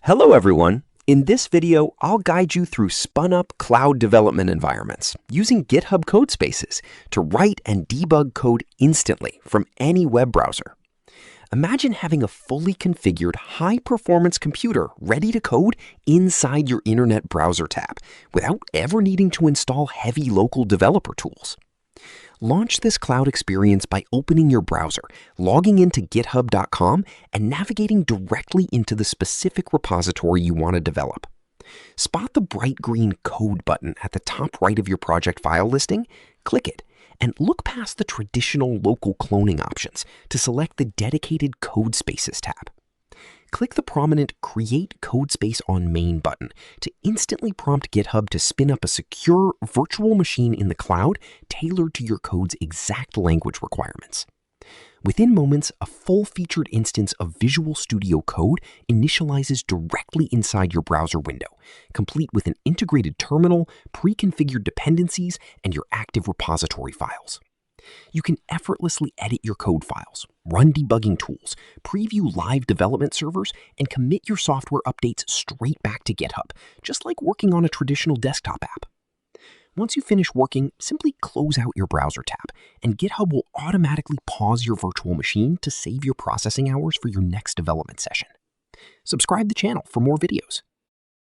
Hello everyone. In this video, I'll guide you through spun-up cloud development environments using GitHub Codespaces to write and debug code instantly from any web browser. Imagine having a fully configured high-performance computer ready to code inside your internet browser tab without ever needing to install heavy local developer tools. Launch this cloud experience by opening your browser, logging into github.com, and navigating directly into the specific repository you want to develop. Spot the bright green Code button at the top right of your project file listing, click it, and look past the traditional local cloning options to select the dedicated Codespaces tab. Click the prominent Create Codespace on Main button to instantly prompt GitHub to spin up a secure virtual machine in the cloud tailored to your code's exact language requirements. Within moments, a full-featured instance of Visual Studio Code initializes directly inside your browser window, complete with an integrated terminal, pre-configured dependencies, and your active repository files. You can effortlessly edit your code files, run debugging tools, preview live development servers, and commit your software updates straight back to GitHub, just like working on a traditional desktop app. Once you finish working, simply close out your browser tab, and GitHub will automatically pause your virtual machine to save your processing hours for your next development session. Subscribe to the channel for more videos.